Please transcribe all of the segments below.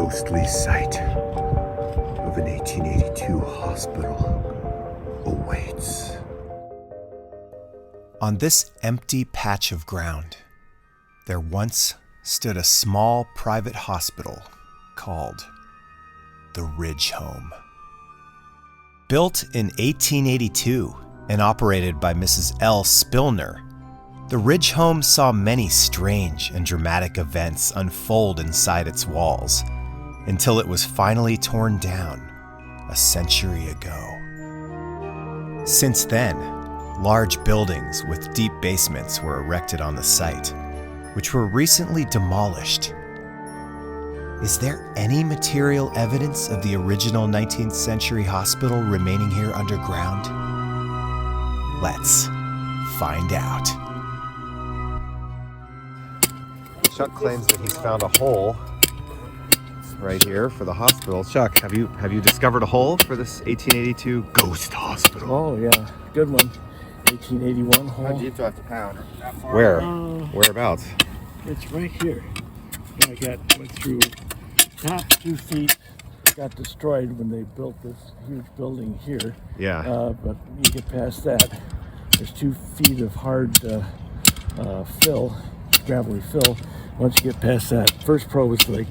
ghostly sight of an 1882 hospital awaits. On this empty patch of ground, there once stood a small private hospital called the Ridge Home. Built in 1882 and operated by Mrs. L. Spillner, the Ridge Home saw many strange and dramatic events unfold inside its walls until it was finally torn down a century ago. Since then, large buildings with deep basements were erected on the site, which were recently demolished. Is there any material evidence of the original 19th century hospital remaining here underground? Let's find out. Chuck claims that he's found a hole right here for the hospital. Chuck, have you discovered a hole for this 1882 ghost hospital? Oh yeah, good one. 1881 hole. How deep do I have to pound? Where? Whereabouts? It's right here. Went through top 2 feet. Got destroyed when they built this huge building here. Yeah. But you get past that, there's 2 feet of hard fill, gravelly fill. Once you get past that, first probe was like,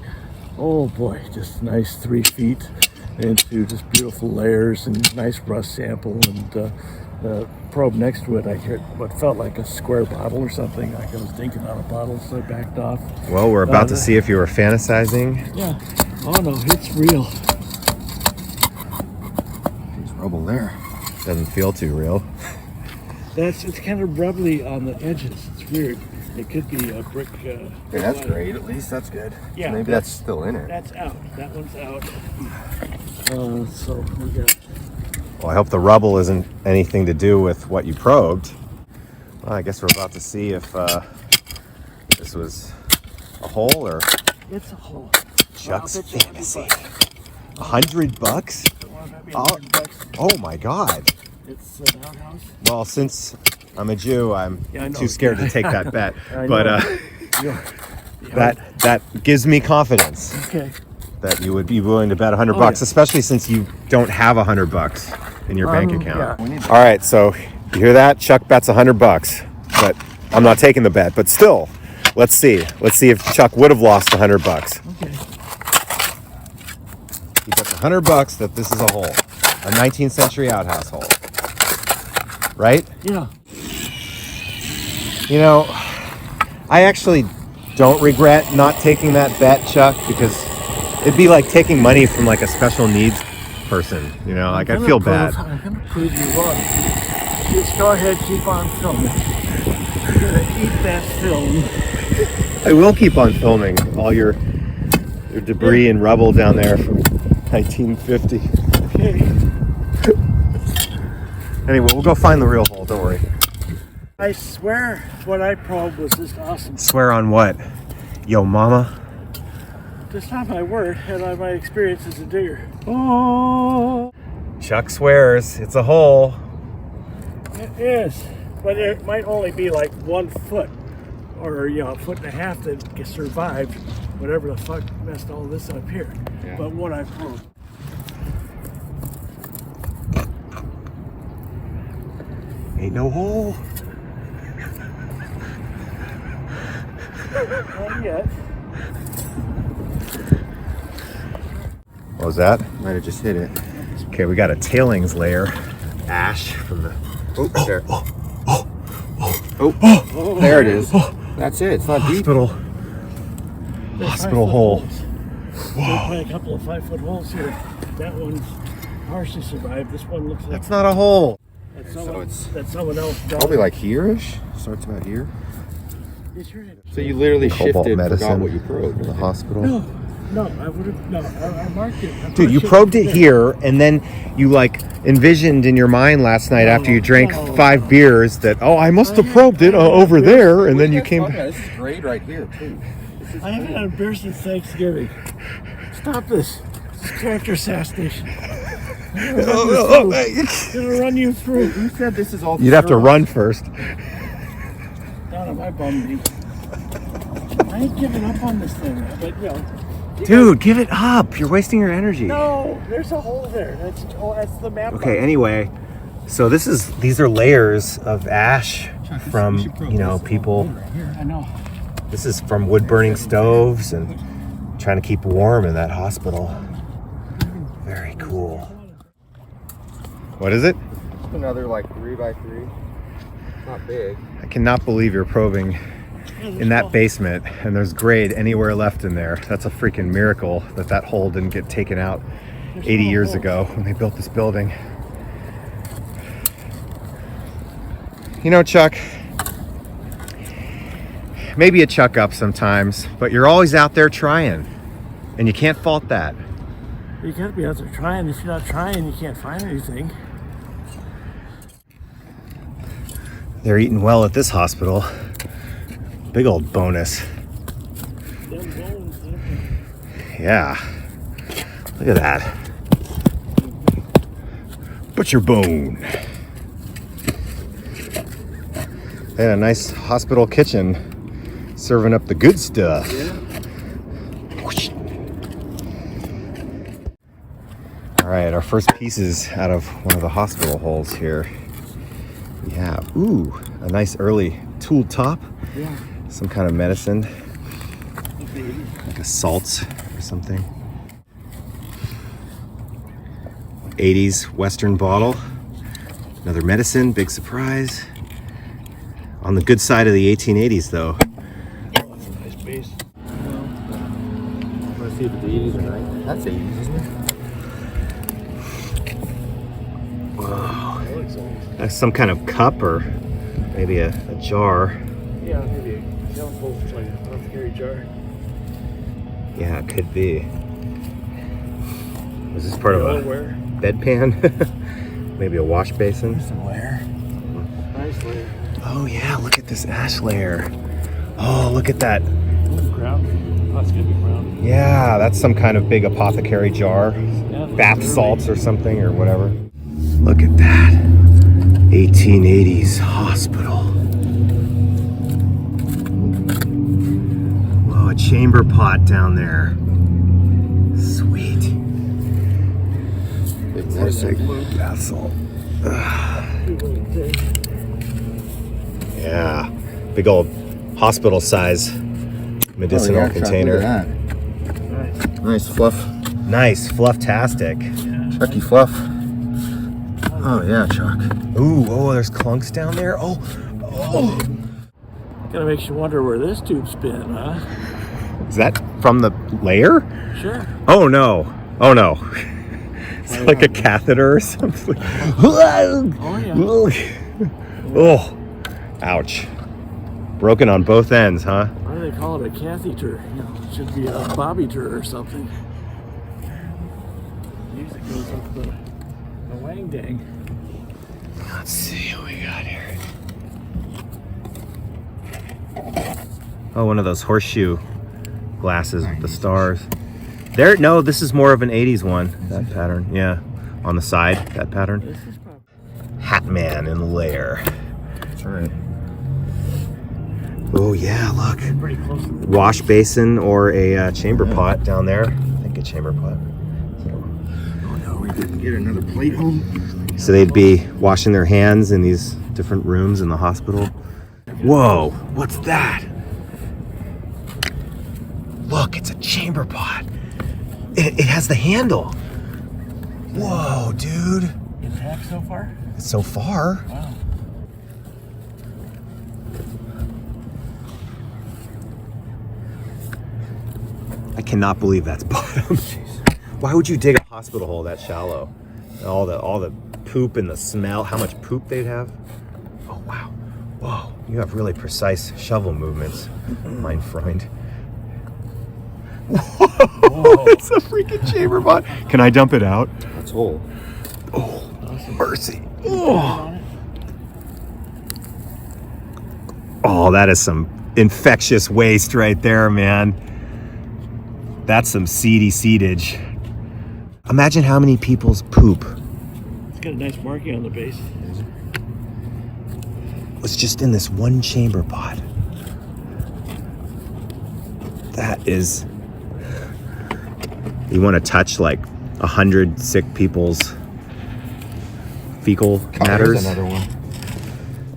oh boy, just nice 3 feet into just beautiful layers and nice rust sample. And the probe next to it, I heard what felt like a square bottle or something. Like I was dinking on a bottle, so I backed off. Well, we're about to see if you were fantasizing. Yeah. Oh no, it's real. There's rubble there. Doesn't feel too real. It's kind of rubbly on the edges. It's weird. It could be a brick. Okay, that's great. At least that's good. Yeah. So maybe that's still in it. That's out. That one's out. So we got. Well, I hope the rubble isn't anything to do with what you probed. Well, I guess we're about to see if this was a hole or It's a hole. Chuck's Well, I'll bet you fantasy. $100. $100? Oh my God. It's an outhouse. Well, since I'm a Jew, I'm Yeah, I know. too scared to take that bet. I But know. Yeah. that gives me confidence Okay. that you would be willing to bet $100, yeah. especially since you don't have $100 in your bank account. Yeah. All right, so you hear that? Chuck bets $100, but I'm not taking the bet. But still, let's see. Let's see if Chuck would have lost $100. Okay. He bets $100 that this is a hole, a 19th century outhouse hole, right? Yeah. You know, I actually don't regret not taking that bet, Chuck, because it'd be like taking money from like a special needs person, you know, like I feel bad. I'm gonna prove you wrong. Just go ahead, keep on filming. You're gonna eat that film. I will keep on filming all your debris and rubble down there from 1950. Okay. Anyway, we'll go find the real hole, don't worry. I swear what I probed was just awesome. Swear on what? Yo mama? Just not my word, and on my experience as a digger. Oh. Chuck swears it's a hole. It is, but it might only be like 1 foot, or a foot and a half that survived whatever the fuck messed all this up here. Yeah. But what I probed. Ain't no hole. Not yet. What was that? Might have just hit it. Okay, we got a tailings layer. Ash from the... Oh, there. Oh, there it is. That's it. It's not deep. Hospital hole. There's probably a couple of 5-foot holes here. That one partially survived. This one looks like That's not a hole. that someone else dug. Probably like here-ish. Starts about here. It's right. So you literally Cobalt shifted, medicine forgot what you probed. in the hospital. No, I would have. No, I marked it. Dude, you probed it here, and then you like envisioned in your mind last night after you drank 5 beers that, oh, I must have probed it over there, and then you came. This is great right here too. I haven't had a beer since Thanksgiving. Stop this. This is character assassination. I'm gonna run you through. Who said this is all? You'd have to run first. Down on my bum knee. I ain't giving up on this thing, but Dude, give it up. You're wasting your energy. No, there's a hole there. That's the map. Okay, anyway, so these are layers of ash from, you know, people. I know. This is from wood burning stoves and trying to keep warm in that hospital. Very cool. What is it? Another like 3x3. Not big. I cannot believe you're probing in that basement and there's grade anywhere left in there. That's a freaking miracle that hole didn't get taken out 80 years ago when they built this building. You know, Chuck, maybe a chuck up sometimes, but you're always out there trying and you can't fault that. You gotta be out there trying. If you're not trying, you can't find anything. They're eating well at this hospital. Big old bonus. Yeah. Look at that. Butcher bone. They had a nice hospital kitchen serving up the good stuff. Whoosh. All right, our first pieces out of one of the hospital holes here. We have, ooh, a nice early tool top. Yeah. Some kind of medicine, like a salts or something. 80s Western bottle. Another medicine, big surprise. On the good side of the 1880s though. Oh, that's a nice base. Let's see if it's 80s or 90s. That's 80s, isn't it? Whoa. That's some kind of cup or maybe a jar. Yeah, maybe a telephone, like a carry jar. Yeah, it could be. Is this part of a Where? bedpan? Maybe a wash basin? Some layer. Nice layer. Oh yeah, look at this ash layer. Oh, look at that. Ground. Oh, it's gonna be ground. Yeah, that's some kind of big apothecary jar. Yeah, Bath salts or something or whatever. Look at that. 1880s hospital. Whoa, a chamber pot down there. Sweet. Bath salt. Yeah, big old hospital size medicinal container. Chuck, look at that. Nice fluff. Nice, fluff-tastic. Chucky fluff. Oh yeah, Chuck. Ooh, oh, there's clunks down there. Oh. Kind of makes you wonder where this tube's been, huh? Is that from the layer? Sure. Oh no. Oh no. It's like a catheter or something. Oh yeah. Oh. Ouch. Broken on both ends, huh? Why do they call it a catheter? You know, it should be a bobby-ter or something. Music goes up the wang dang. Let's see what we got here. Oh, one of those horseshoe glasses with the stars. There, no, this is more of an 80s one. That pattern, yeah. On the side, that pattern. This is probably Hat Man in the lair. That's right. Oh yeah, look. pretty close to the Wash basin or a chamber pot down there. I think a chamber pot. Oh no, we didn't get another plate home. So they'd be washing their hands in these different rooms in the hospital. Whoa, what's that? Look, it's a chamber pot. It has the handle. Whoa, dude. intact so far? So far. Wow. I cannot believe that's bottom. Why would you dig a hospital hole that shallow? All the poop and the smell, how much poop they'd have. Oh wow. Whoa, you have really precise shovel movements, mein Freund. Whoa, it's a freaking chamber pot. Can I dump it out? That's whole. Oh, mercy. Oh. Oh, that is some infectious waste right there, man. That's some seedy seedage. Imagine how many people's poop It's got a nice marking on the base. was just in this one chamber pot. That is You want to touch like 100 sick people's fecal matters? Here's another one.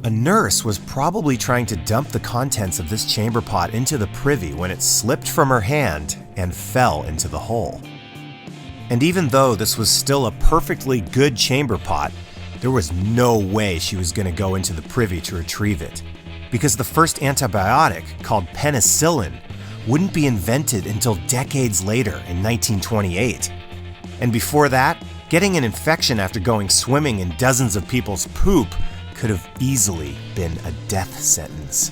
A nurse was probably trying to dump the contents of this chamber pot into the privy when it slipped from her hand and fell into the hole. And even though this was still a perfectly good chamber pot, there was no way she was going to go into the privy to retrieve it, because the first antibiotic, called penicillin, wouldn't be invented until decades later in 1928. And before that, getting an infection after going swimming in dozens of people's poop could have easily been a death sentence.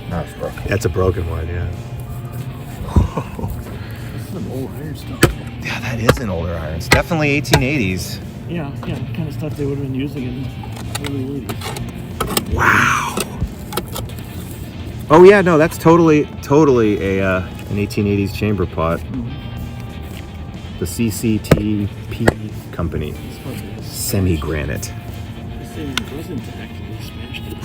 That's broken. That's a broken one, yeah. This is some old iron stuff. Yeah, that is an older iron. It's definitely 1880s. Yeah, kind of stuff they would have been using in the early 80s. Wow. Oh yeah, no, that's totally an 1880s chamber pot. The CCTP company. Semi-granite. This thing wasn't actually smashed it.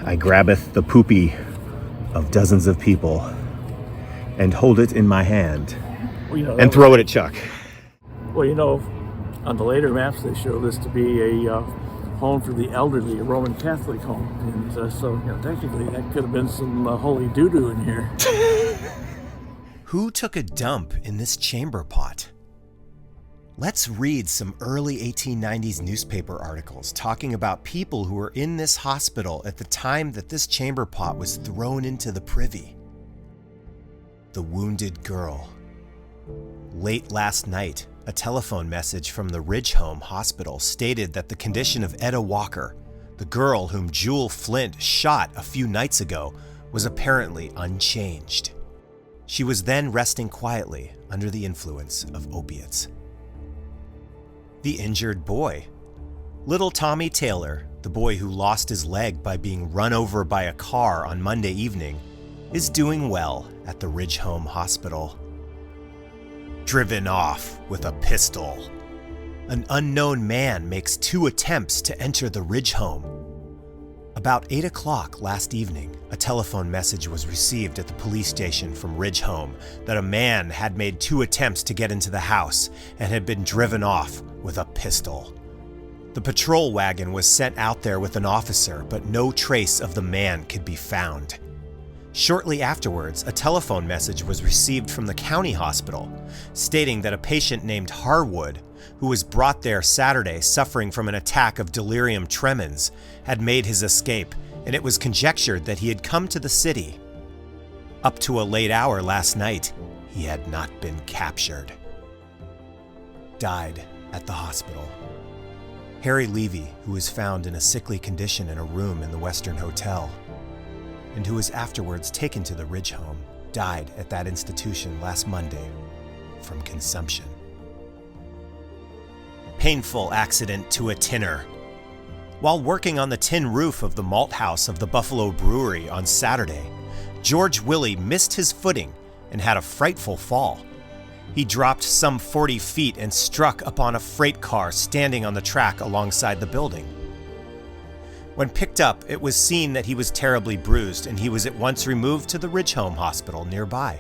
I grabbeth the poopy of dozens of people and hold it in my hand Well, and throw it at Chuck. Well, on the later maps they show this to be a home for the elderly, a Roman Catholic home. And so technically that could have been some holy doo-doo in here. Who took a dump in this chamber pot? Let's read some early 1890s newspaper articles talking about people who were in this hospital at the time that this chamber pot was thrown into the privy. The wounded girl. Late last night, a telephone message from the Ridge Home Hospital stated that the condition of Etta Walker, the girl whom Jewel Flint shot a few nights ago, was apparently unchanged. She was then resting quietly under the influence of opiates. The injured boy. Little Tommy Taylor, the boy who lost his leg by being run over by a car on Monday evening, is doing well at the Ridge Home Hospital. Driven off with a pistol. An unknown man makes 2 attempts to enter the Ridge Home. About 8 o'clock last evening, a telephone message was received at the police station from Ridge Home that a man had made 2 attempts to get into the house and had been driven off with a pistol. The patrol wagon was sent out there with an officer, but no trace of the man could be found. Shortly afterwards, a telephone message was received from the county hospital stating that a patient named Harwood, who was brought there Saturday suffering from an attack of delirium tremens, had made his escape, and it was conjectured that he had come to the city. Up to a late hour last night, he had not been captured. Died at the hospital. Harry Levy, who was found in a sickly condition in a room in the Western Hotel, and who was afterwards taken to the Ridge Home, died at that institution last Monday from consumption. Painful accident to a tinner. While working on the tin roof of the malt house of the Buffalo Brewery on Saturday, George Willie missed his footing and had a frightful fall. He dropped some 40 feet and struck upon a freight car standing on the track alongside the building. When picked up, it was seen that he was terribly bruised, and he was at once removed to the Ridge Home Hospital nearby.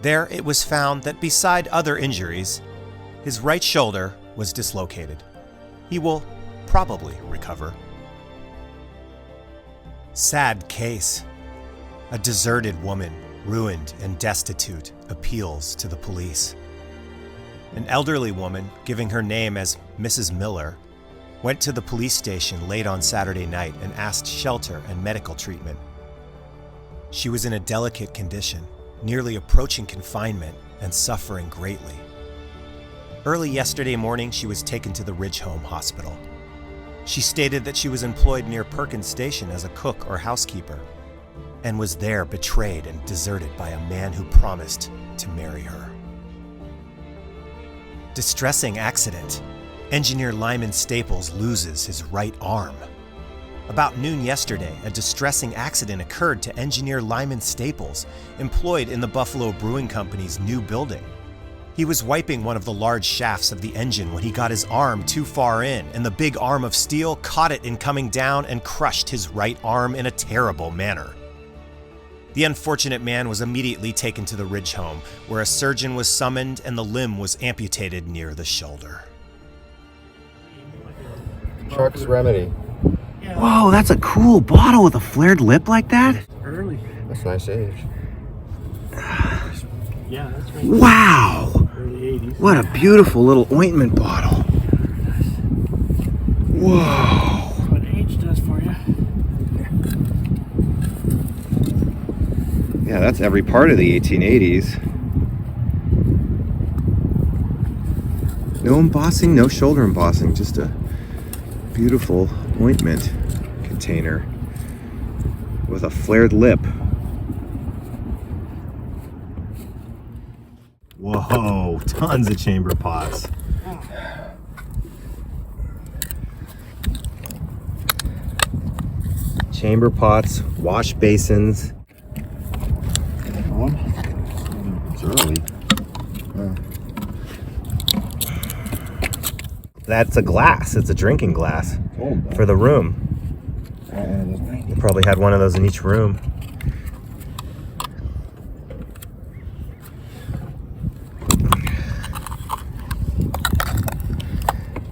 There it was found that beside other injuries, his right shoulder was dislocated. He will probably recover. Sad case. A deserted woman, ruined and destitute, appeals to the police. An elderly woman, giving her name as Mrs. Miller, went to the police station late on Saturday night and asked shelter and medical treatment. She was in a delicate condition, nearly approaching confinement and suffering greatly. Early yesterday morning, she was taken to the Ridge Home Hospital. She stated that she was employed near Perkins Station as a cook or housekeeper, and was there betrayed and deserted by a man who promised to marry her. Distressing accident. Engineer Lyman Staples loses his right arm. About noon yesterday, a distressing accident occurred to engineer Lyman Staples, employed in the Buffalo Brewing Company's new building. He was wiping one of the large shafts of the engine when he got his arm too far in, and the big arm of steel caught it in coming down and crushed his right arm in a terrible manner. The unfortunate man was immediately taken to the Ridge Home, where a surgeon was summoned and the limb was amputated near the shoulder. Chuck's Remedy. Whoa, that's a cool bottle with a flared lip like that. Early. That's a nice age. Yeah, that's right. Wow, Early 80s. what a beautiful little ointment bottle. Whoa. What age does for you? Yeah, that's every part of the 1880s. No embossing, no shoulder embossing, just a beautiful ointment container with a flared lip. Whoa, tons of chamber pots. Chamber pots, wash basins. It's early. That's a glass, it's a drinking glass Old, for the room. though. You probably had one of those in each room.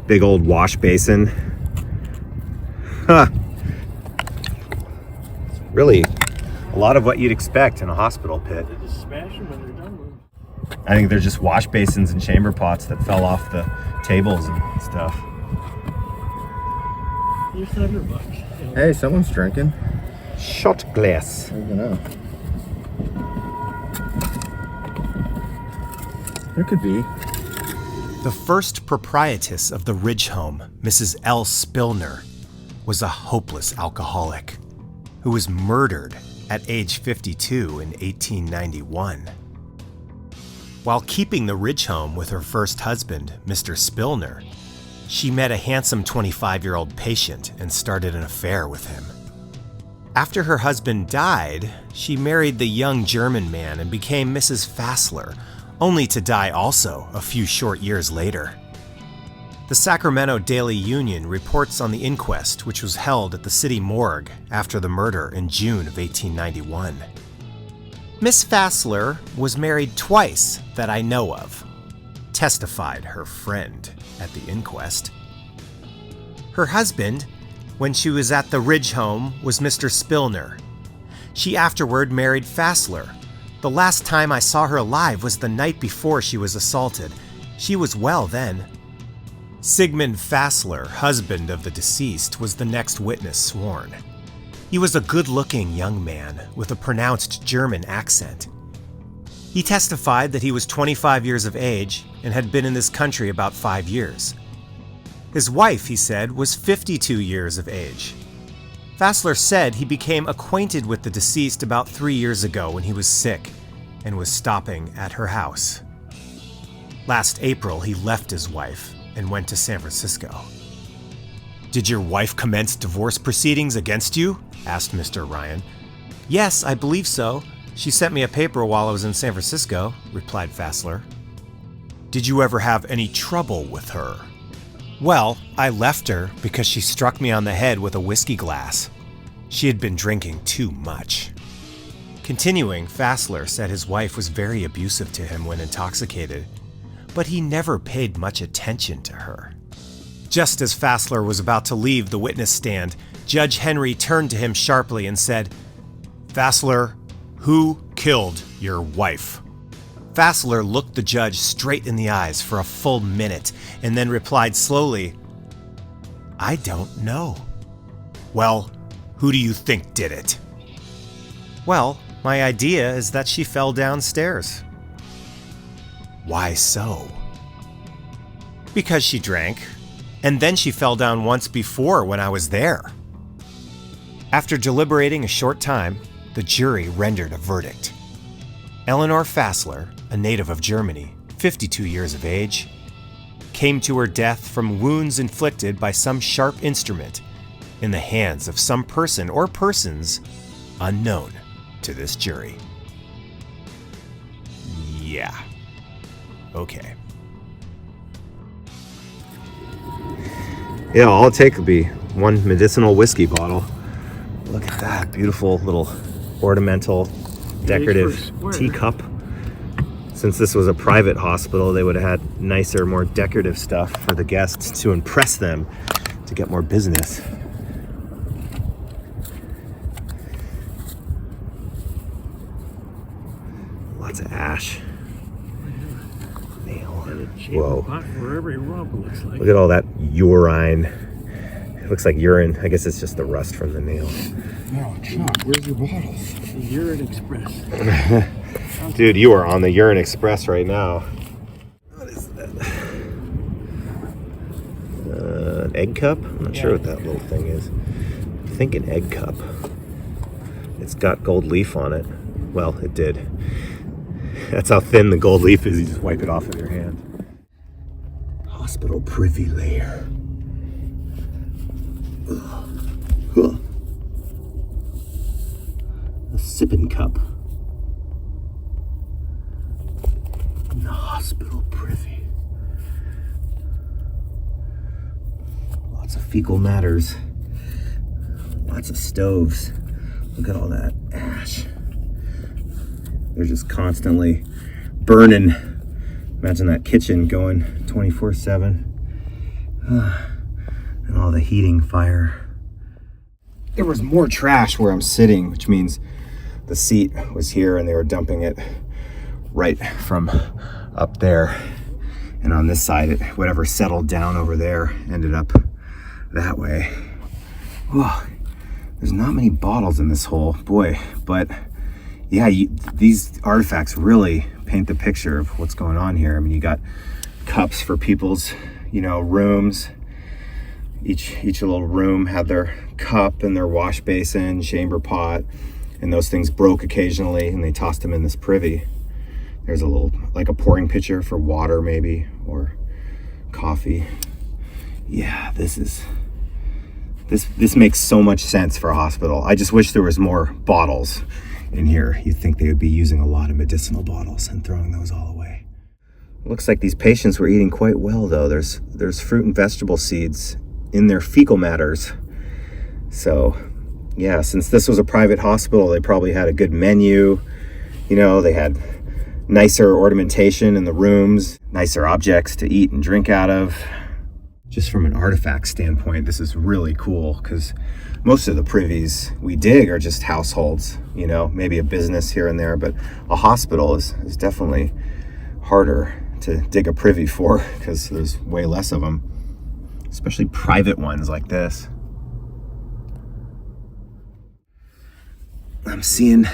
Big old wash basin. Huh. Really a lot of what you'd expect in a hospital pit. They just smash them when they're done with them. I think they're just wash basins and chamber pots that fell off the tables and stuff. You're $7. You know. Hey, someone's drinking. Shot glass. I don't know. There could be. The first proprietress of the Ridge Home, Mrs. L. Spillner, was a hopeless alcoholic who was murdered at age 52 in 1891. While keeping the Ridge Home with her first husband, Mr. Spillner, she met a handsome 25-year-old patient and started an affair with him. After her husband died, she married the young German man and became Mrs. Fassler, only to die also a few short years later. The Sacramento Daily Union reports on the inquest, which was held at the city morgue after the murder in June of 1891. Miss Fassler was married twice that I know of, testified her friend at the inquest. Her husband, when she was at the Ridge Home, was Mr. Spillner. She afterward married Fassler. The last time I saw her alive was the night before she was assaulted. She was well then. Sigmund Fassler, husband of the deceased, was the next witness sworn. He was a good-looking young man with a pronounced German accent. He testified that he was 25 years of age and had been in this country about 5 years. His wife, he said, was 52 years of age. Fassler said he became acquainted with the deceased about 3 years ago when he was sick and was stopping at her house. Last April, he left his wife and went to San Francisco. "Did your wife commence divorce proceedings against you?" asked Mr. Ryan. "Yes, I believe so. She sent me a paper while I was in San Francisco," replied Fassler. "Did you ever have any trouble with her?" "Well, I left her because she struck me on the head with a whiskey glass. She had been drinking too much." Continuing, Fassler said his wife was very abusive to him when intoxicated, but he never paid much attention to her. Just as Fassler was about to leave the witness stand, Judge Henry turned to him sharply and said, "Fassler, who killed your wife?" Fassler looked the judge straight in the eyes for a full minute and then replied slowly, "I don't know." "Well, who do you think did it?" "Well, my idea is that she fell downstairs." "Why so?" "Because she drank, and then she fell down once before when I was there." After deliberating a short time, the jury rendered a verdict. Eleanor Fassler, a native of Germany, 52 years of age, came to her death from wounds inflicted by some sharp instrument in the hands of some person or persons unknown to this jury. Yeah. Okay. Yeah, all it takes would be one medicinal whiskey bottle. Look at that beautiful little ornamental decorative teacup. Since this was a private hospital, they would have had nicer, more decorative stuff for the guests to impress them, to get more business. Lots of ash. Nail. Whoa. For every rub, looks like. Look at all that urine. It looks like urine. I guess it's just the rust from the nail. No, Chuck, where's your bottles? The Urine Express. Dude, you are on the Urine Express right now. What is that? An egg cup? I'm not sure what that little thing is. I think an egg cup. It's got gold leaf on it. Well, it did. That's how thin the gold leaf is. You just wipe it off with your hand. Hospital privy layer. Huh. A sipping cup. In the hospital privy. Lots of fecal matters. Lots of stoves. Look at all that ash. They're just constantly burning. Imagine that kitchen going 24/7. And all the heating fire. There was more trash where I'm sitting, which means the seat was here and they were dumping it right from up there. And on this side, whatever settled down over there ended up that way. Oh, there's not many bottles in this hole, boy, but yeah, these artifacts really paint the picture of what's going on here. I mean, you got cups for people's, rooms. Each little room had their cup and their wash basin, chamber pot, and those things broke occasionally and they tossed them in this privy. There's a little, like a pouring pitcher for water maybe, or coffee. Yeah, this makes so much sense for a hospital. I just wish there was more bottles in here. You'd think they would be using a lot of medicinal bottles and throwing those all away. Looks like these patients were eating quite well though. There's fruit and vegetable seeds in their fecal matters. So yeah, since this was a private hospital, they probably had a good menu. They had nicer ornamentation in the rooms, nicer objects to eat and drink out of. Just from an artifact standpoint, this is really cool because most of the privies we dig are just households, maybe a business here and there, but a hospital is definitely harder to dig a privy for because there's way less of them, especially private ones like this. I'm seeing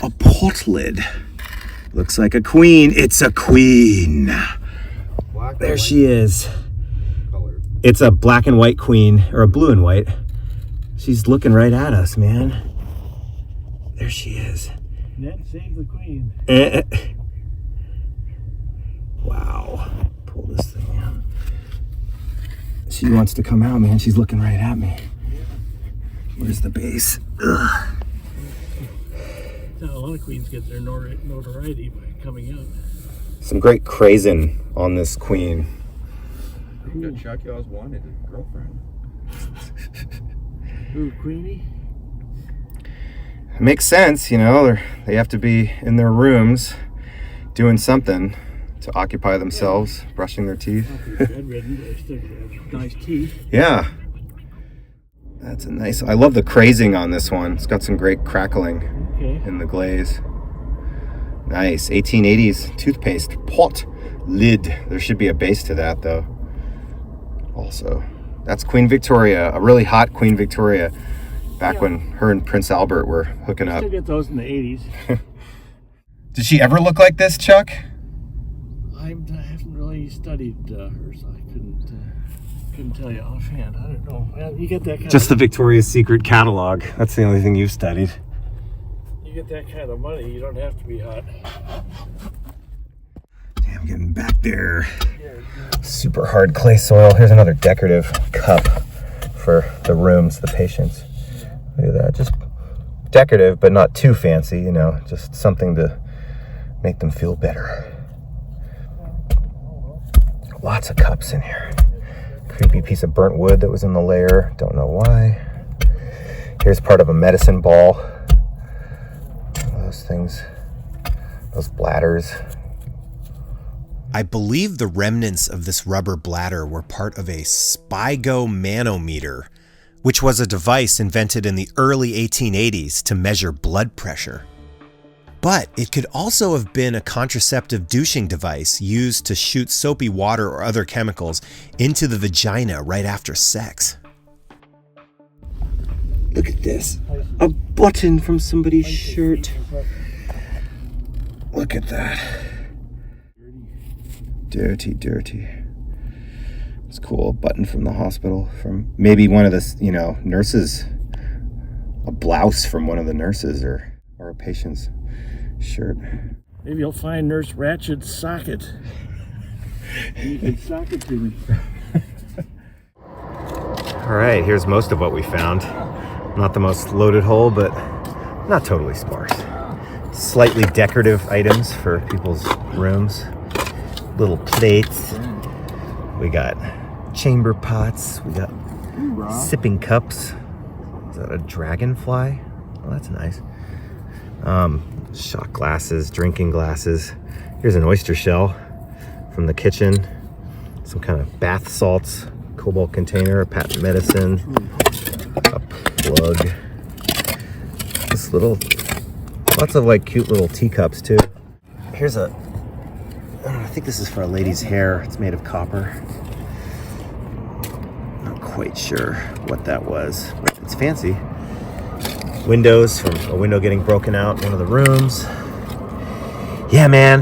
a pot lid. Looks like a queen. It's a queen. There she is. It's a black and white queen, or a blue and white. She's looking right at us, man. There she is. Ned, save the queen. Wow. Pull this thing out. She wants to come out, man. She's looking right at me. Where's the base? Ugh. A lot of queens get their notoriety by coming out. Some great crazing on this queen. You got Chucky, I was wanted a girlfriend. Ooh, Queenie? It makes sense, they have to be in their rooms doing something to occupy themselves, brushing their teeth. Bedridden, but they still have nice teeth. Yeah. That's a nice, I love the crazing on this one. It's got some great crackling in the glaze. Nice, 1880s toothpaste pot lid. There should be a base to that though. Also, that's Queen Victoria, a really hot Queen Victoria, back when her and Prince Albert were hooking up. Still get those in the 80s. Did she ever look like this, Chuck? I haven't really studied her, so I couldn't tell you offhand. I don't know. Well, you get that kind Just the Victoria's Secret catalog. That's the only thing you've studied. You get that kind of money, you don't have to be hot. Damn, I'm getting back there. Super hard clay soil. Here's another decorative cup for the rooms, the patients. Look at that, just decorative, but not too fancy, you know, just something to make them feel better. Lots of cups in here. Creepy piece of burnt wood that was in the layer, don't know why. Here's part of a medicine ball. Those things, those bladders. I believe the remnants of this rubber bladder were part of a Spigo manometer, which was a device invented in the early 1880s to measure blood pressure. But it could also have been a contraceptive douching device used to shoot soapy water or other chemicals into the vagina right after sex. Look at this, a button from somebody's shirt. Look at that. Dirty, dirty. It's cool, a button from the hospital, from maybe one of the, you know, nurses, a blouse from one of the nurses or a patient's shirt. Maybe you'll find Nurse Ratchet's socket. You can sock it to me. All right, here's most of what we found. Not the most loaded hole, but not totally sparse. Slightly decorative items for people's rooms. Little plates. We got chamber pots. We got sipping cups. Is that a dragonfly? Oh, that's nice. Shot glasses, drinking glasses. Here's an oyster shell from the kitchen. Some kind of bath salts, cobalt container, a patent medicine, a plug. This little, lots of like cute little teacups too. Here's a, I think this is for a lady's hair. It's made of copper. Not quite sure what that was, but it's fancy. Windows from a window getting broken out in one of the rooms. Yeah, man.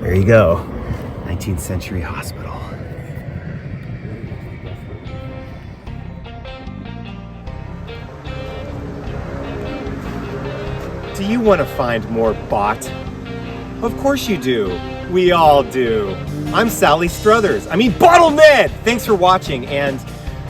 There you go. 19th century hospital. Do you want to find more bot? Of course you do. We all do. I'm Sally Struthers. I mean, BottleNed! Thanks for watching, and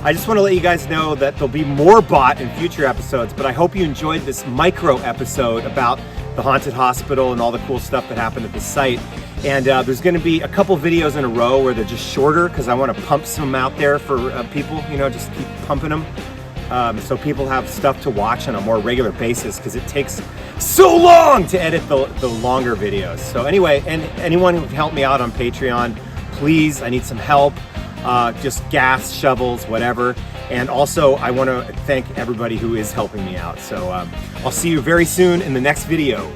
I just want to let you guys know that there'll be more bot in future episodes, but I hope you enjoyed this micro episode about the haunted hospital and all the cool stuff that happened at the site. And there's going to be a couple videos in a row where they're just shorter because I want to pump some out there for people, you know, just keep pumping them. So people have stuff to watch on a more regular basis because it takes so long to edit the longer videos. So anyway, and anyone who can help me out on Patreon, please, I need some help. Just gas, shovels, whatever. And also I want to thank everybody who is helping me out. So I'll see you very soon in the next video.